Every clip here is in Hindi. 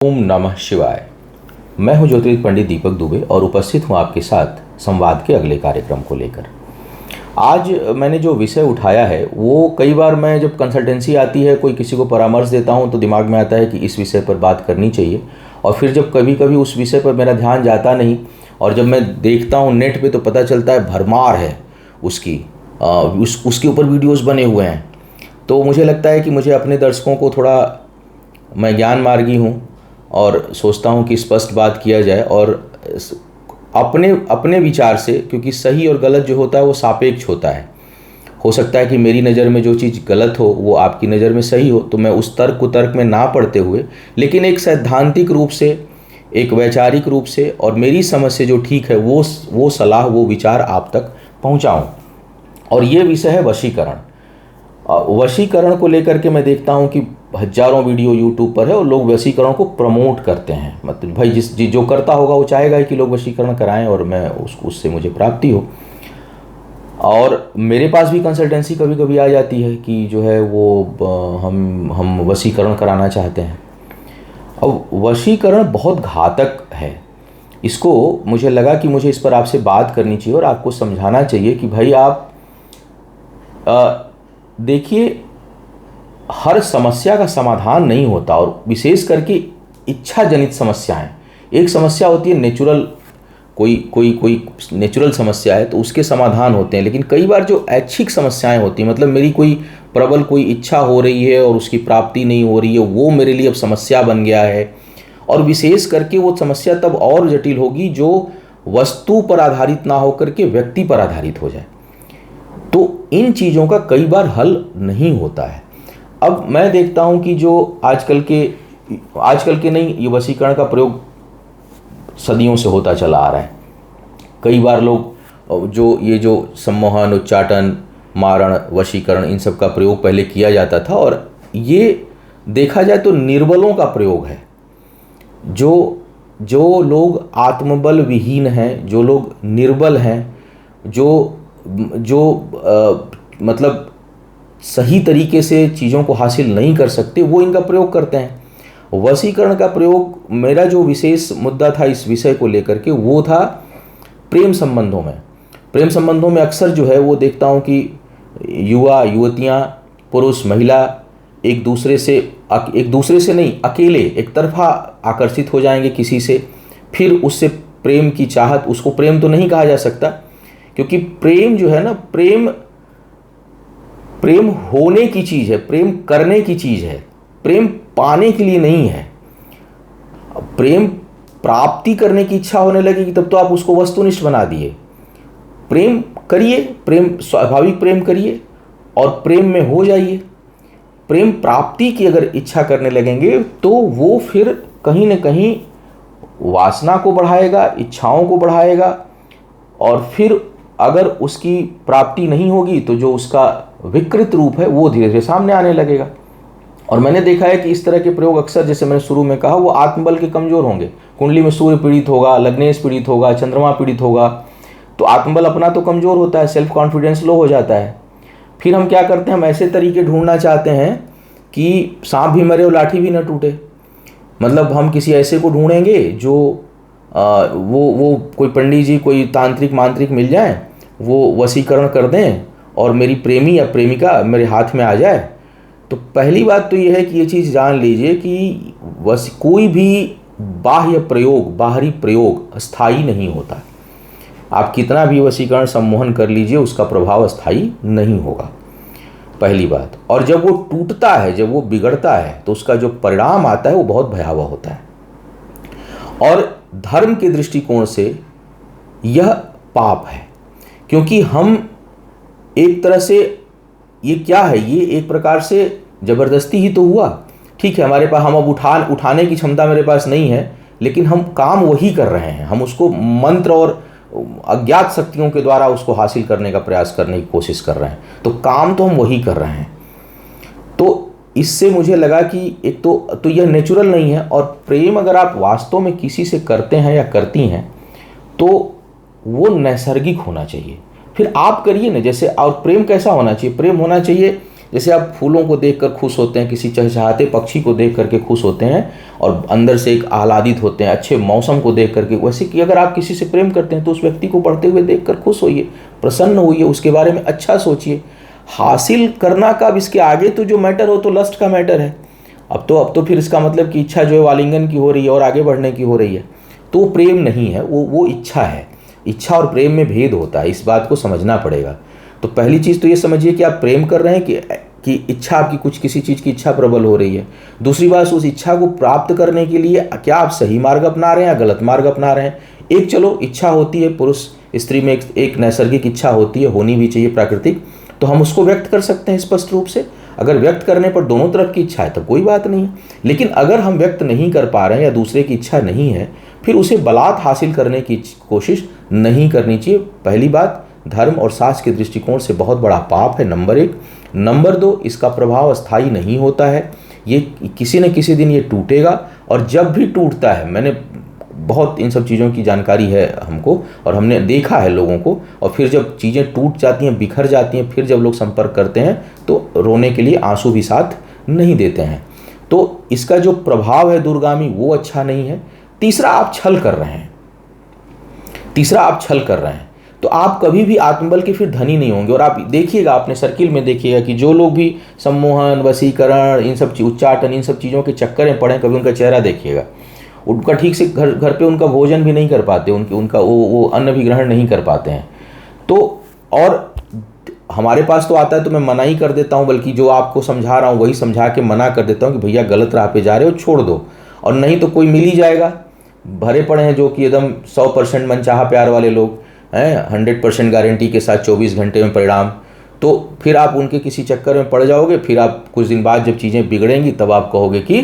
ओम नमः शिवाय। मैं हूं ज्योतिर्विद पंडित दीपक दुबे और उपस्थित हूं आपके साथ संवाद के अगले कार्यक्रम को लेकर। आज मैंने जो विषय उठाया है वो कई बार मैं जब कंसल्टेंसी आती है, कोई किसी को परामर्श देता हूं तो दिमाग में आता है कि इस विषय पर बात करनी चाहिए, और फिर जब कभी कभी उस विषय पर मेरा ध्यान जाता नहीं और जब मैं देखता हूं नेट पे तो पता चलता है भरमार है उसकी, उसके ऊपर वीडियोस बने हुए हैं। तो मुझे लगता है कि मुझे अपने दर्शकों को थोड़ा, मैं ज्ञान मार्गी हूँ और सोचता हूँ कि स्पष्ट बात किया जाए और अपने अपने विचार से, क्योंकि सही और गलत जो होता है वो सापेक्ष होता है। हो सकता है कि मेरी नज़र में जो चीज़ गलत हो वो आपकी नज़र में सही हो, तो मैं उस तर्क कुतर्क में ना पड़ते हुए लेकिन एक सैद्धांतिक रूप से, एक वैचारिक रूप से और मेरी समझ से जो ठीक है वो सलाह, वो विचार आप तक पहुँचाऊँ। और ये विषय है वशीकरण। वशीकरण को लेकर के मैं देखता हूँ कि हजारों वीडियो यूट्यूब पर है और लोग वशीकरण को प्रमोट करते हैं। मतलब भाई जो करता होगा वो चाहेगा कि लोग वशीकरण कराएं और मैं उससे मुझे प्राप्ति हो। और मेरे पास भी कंसल्टेंसी कभी कभी आ जाती है कि जो है वो हम वशीकरण कराना चाहते हैं। अब वशीकरण बहुत घातक है। इसको मुझे लगा कि मुझे इस पर आपसे बात करनी चाहिए और आपको समझाना चाहिए कि भाई आप देखिए, हर समस्या का समाधान नहीं होता, और विशेष करके इच्छा जनित समस्याएं। एक समस्या होती है नेचुरल, कोई नेचुरल समस्या है तो उसके समाधान होते हैं, लेकिन कई बार जो ऐच्छिक समस्याएं होती हैं, मतलब मेरी कोई प्रबल कोई इच्छा हो रही है और उसकी प्राप्ति नहीं हो रही है, वो मेरे लिए अब समस्या बन गया है। और विशेष करके वो समस्या तब और जटिल होगी जो वस्तु पर आधारित ना होकर के व्यक्ति पर आधारित हो जाए। तो इन चीज़ों का कई बार हल नहीं होता है। अब मैं देखता हूं कि जो आजकल के नहीं, ये वशीकरण का प्रयोग सदियों से होता चला आ रहा है। कई बार लोग जो सम्मोहन, उच्चाटन, मारण, वशीकरण, इन सब का प्रयोग पहले किया जाता था, और ये देखा जाए तो निर्बलों का प्रयोग है। जो लोग आत्मबल विहीन हैं, जो लोग निर्बल हैं, जो मतलब सही तरीके से चीज़ों को हासिल नहीं कर सकते, वो इनका प्रयोग करते हैं। वशीकरण का प्रयोग, मेरा जो विशेष मुद्दा था इस विषय को लेकर के, वो था प्रेम संबंधों में। प्रेम संबंधों में अक्सर जो है वो देखता हूँ कि युवा युवतियाँ, पुरुष महिला एक दूसरे से नहीं, अकेले एक तरफा आकर्षित हो जाएंगे किसी से, फिर उससे प्रेम की चाहत, उसको प्रेम तो नहीं कहा जा सकता, क्योंकि प्रेम जो है ना, प्रेम होने की चीज है, प्रेम करने की चीज है, प्रेम पाने के लिए नहीं है। प्रेम प्राप्ति करने की इच्छा होने लगेगी तब तो आप उसको वस्तुनिष्ठ बना दिए। प्रेम करिए, प्रेम स्वाभाविक प्रेम करिए और प्रेम में हो जाइए। प्रेम प्राप्ति की अगर इच्छा करने लगेंगे तो वो फिर कहीं ना कहीं वासना को बढ़ाएगा, इच्छाओं को बढ़ाएगा, और फिर अगर उसकी प्राप्ति नहीं होगी तो जो उसका विकृत रूप है वो धीरे धीरे सामने आने लगेगा। और मैंने देखा है कि इस तरह के प्रयोग अक्सर, जैसे मैंने शुरू में कहा, वो आत्मबल के कमजोर होंगे। कुंडली में सूर्य पीड़ित होगा, लग्नेश पीड़ित होगा, चंद्रमा पीड़ित होगा, तो आत्मबल अपना तो कमजोर होता है, सेल्फ कॉन्फिडेंस लो हो जाता है। फिर हम क्या करते हैं, हम ऐसे तरीके ढूंढना चाहते हैं कि सांप भी मरे और लाठी भी न टूटे। मतलब हम किसी ऐसे को ढूंढेंगे जो वो कोई पंडित जी, कोई तांत्रिक मांत्रिक मिल जाए, वो वशीकरण कर दें और मेरी प्रेमी या प्रेमिका मेरे हाथ में आ जाए। तो पहली बात तो ये है कि ये चीज़ जान लीजिए कि कोई भी बाह्य प्रयोग, बाहरी प्रयोग स्थायी नहीं होता। आप कितना भी वशीकरण सम्मोहन कर लीजिए, उसका प्रभाव स्थायी नहीं होगा, पहली बात। और जब वो टूटता है, जब वो बिगड़ता है, तो उसका जो परिणाम आता है वो बहुत भयावह होता है। और धर्म के दृष्टिकोण से यह पाप है, क्योंकि हम एक तरह से, ये क्या है, ये एक प्रकार से जबरदस्ती ही तो हुआ। ठीक है, हमारे पास, हम अब उठाने की क्षमता मेरे पास नहीं है, लेकिन हम काम वही कर रहे हैं। हम उसको मंत्र और अज्ञात शक्तियों के द्वारा उसको हासिल करने का प्रयास करने की कोशिश कर रहे हैं, तो काम तो हम वही कर रहे हैं। तो इससे मुझे लगा कि एक तो यह नेचुरल नहीं है। और प्रेम अगर आप वास्तव में किसी से करते हैं या करती हैं तो वो नैसर्गिक होना चाहिए। फिर आप करिए ना, जैसे, और प्रेम कैसा होना चाहिए, प्रेम होना चाहिए जैसे आप फूलों को देखकर खुश होते हैं, किसी चहचहाते पक्षी को देख करके खुश होते हैं और अंदर से एक आह्लादित होते हैं, अच्छे मौसम को देख करके, वैसे कि अगर आप किसी से प्रेम करते हैं तो उस व्यक्ति को बढ़ते हुए देखकर खुश होइए, प्रसन्न होइए, उसके बारे में अच्छा सोचिए। हासिल करना का अब इसके आगे तो जो मैटर हो तो लस्ट का मैटर है। अब तो फिर इसका मतलब कि इच्छा जो है वालिंगन की हो रही है और आगे बढ़ने की हो रही है, तो वो प्रेम नहीं है, वो इच्छा है। इच्छा और प्रेम में भेद होता है, इस बात को समझना पड़ेगा। तो पहली चीज़ तो ये समझिए कि आप प्रेम कर रहे हैं कि इच्छा आपकी किसी चीज़ की इच्छा प्रबल हो रही है। दूसरी बात, उस इच्छा को प्राप्त करने के लिए क्या आप सही मार्ग अपना रहे हैं या गलत मार्ग अपना रहे हैं। एक चलो इच्छा होती है, पुरुष स्त्री में एक नैसर्गिक इच्छा होती है, होनी भी चाहिए, प्राकृतिक, तो हम उसको व्यक्त कर सकते हैं स्पष्ट रूप से। अगर व्यक्त करने पर दोनों तरफ की इच्छा है तो कोई बात नहीं है। लेकिन अगर हम व्यक्त नहीं कर पा रहे हैं या दूसरे की इच्छा नहीं है, फिर उसे बलात् हासिल करने की कोशिश नहीं करनी चाहिए। पहली बात, धर्म और शास्त्र के दृष्टिकोण से बहुत बड़ा पाप है, नंबर 1। नंबर 2, इसका प्रभाव अस्थायी नहीं होता है, ये किसी न किसी दिन ये टूटेगा। और जब भी टूटता है, मैंने बहुत इन सब चीज़ों की जानकारी है हमको, और हमने देखा है लोगों को, और फिर जब चीज़ें टूट जाती हैं, बिखर जाती हैं, फिर जब लोग संपर्क करते हैं तो रोने के लिए आंसू भी साथ नहीं देते हैं। तो इसका जो प्रभाव है दूरगामी, वो अच्छा नहीं है। तीसरा, आप छल कर रहे हैं। तो आप कभी भी आत्मबल के फिर धनी नहीं होंगे। और आप देखिएगा, अपने सर्किल में देखिएगा कि जो लोग भी सम्मोहन, वशीकरण, इन सब उच्चाटन, इन सब चीज़ों के चक्कर में पड़े, कभी उनका चेहरा देखिएगा, उनका ठीक से घर पे उनका भोजन भी नहीं कर पाते, उनका वो अन्न भी ग्रहण नहीं कर पाते हैं। तो और हमारे पास तो आता है तो मैं मना ही कर देता हूँ, बल्कि जो आपको समझा रहा हूँ वही समझा के मना कर देता हूँ कि भैया गलत राह पे जा रहे हो, छोड़ दो। और नहीं तो कोई मिल ही जाएगा, भरे पड़े हैं जो कि एकदम 100% मनचाहा प्यार वाले लोग हैं, 100% गारंटी के साथ 24 घंटे में परिणाम। तो फिर आप उनके किसी चक्कर में पड़ जाओगे, फिर आप कुछ दिन बाद जब चीज़ें बिगड़ेंगी तब आप कहोगे कि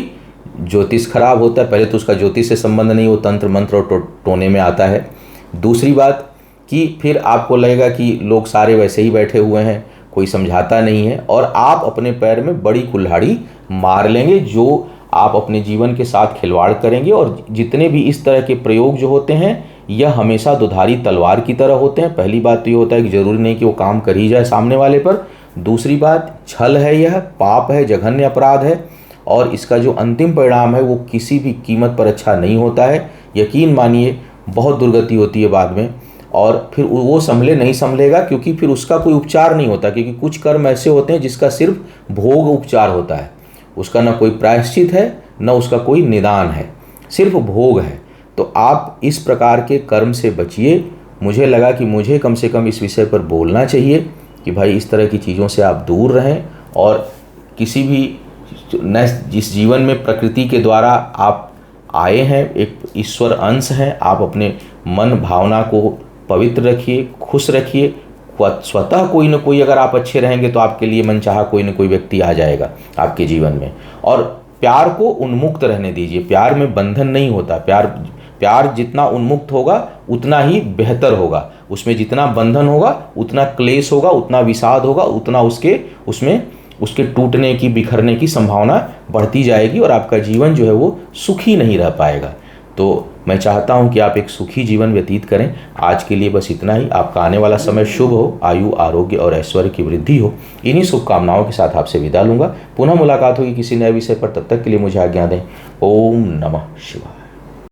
ज्योतिष खराब होता है। पहले तो उसका ज्योतिष से संबंध नहीं, वो तंत्र मंत्र और टोने में आता है। दूसरी बात कि फिर आपको लगेगा कि लोग सारे वैसे ही बैठे हुए हैं, कोई समझाता नहीं है, और आप अपने पैर में बड़ी कुल्हाड़ी मार लेंगे, जो आप अपने जीवन के साथ खिलवाड़ करेंगे। और जितने भी इस तरह के प्रयोग जो होते हैं, यह हमेशा दुधारी तलवार की तरह होते हैं। पहली बात तो ये होता है कि जरूरी नहीं कि वो काम कर ही जाए सामने वाले पर। दूसरी बात, छल है, यह पाप है, जघन्य अपराध है, और इसका जो अंतिम परिणाम है वो किसी भी कीमत पर अच्छा नहीं होता है। यकीन मानिए, बहुत दुर्गति होती है बाद में, और फिर वो नहीं संभलेगा, क्योंकि फिर उसका कोई उपचार नहीं होता। क्योंकि कुछ कर्म ऐसे होते हैं जिसका सिर्फ भोग उपचार होता है, उसका ना कोई प्रायश्चित है, ना उसका कोई निदान है, सिर्फ भोग है। तो आप इस प्रकार के कर्म से बचिए। मुझे लगा कि मुझे कम से कम इस विषय पर बोलना चाहिए कि भाई इस तरह की चीज़ों से आप दूर रहें, और किसी भी जिस जीवन में प्रकृति के द्वारा आप आए हैं, एक ईश्वर अंश हैं, आप अपने मन भावना को पवित्र रखिए, खुश रखिए। स्वतः कोई ना कोई, अगर आप अच्छे रहेंगे तो आपके लिए मनचाहा कोई ना कोई व्यक्ति आ जाएगा आपके जीवन में। और प्यार को उन्मुक्त रहने दीजिए, प्यार में बंधन नहीं होता। प्यार जितना उन्मुक्त होगा उतना ही बेहतर होगा, उसमें जितना बंधन होगा उतना क्लेश होगा, उतना विषाद होगा, उतना उसके टूटने की, बिखरने की संभावना बढ़ती जाएगी, और आपका जीवन जो है वो सुखी नहीं रह पाएगा। तो मैं चाहता हूं कि आप एक सुखी जीवन व्यतीत करें। आज के लिए बस इतना ही। आपका आने वाला समय शुभ हो, आयु, आरोग्य और ऐश्वर्य की वृद्धि हो। इन्हीं शुभकामनाओं के साथ आपसे विदा लूंगा। पुनः मुलाकात होगी किसी नए विषय पर, तब तक के लिए मुझे आज्ञा दें। ओम नमः शिवाय।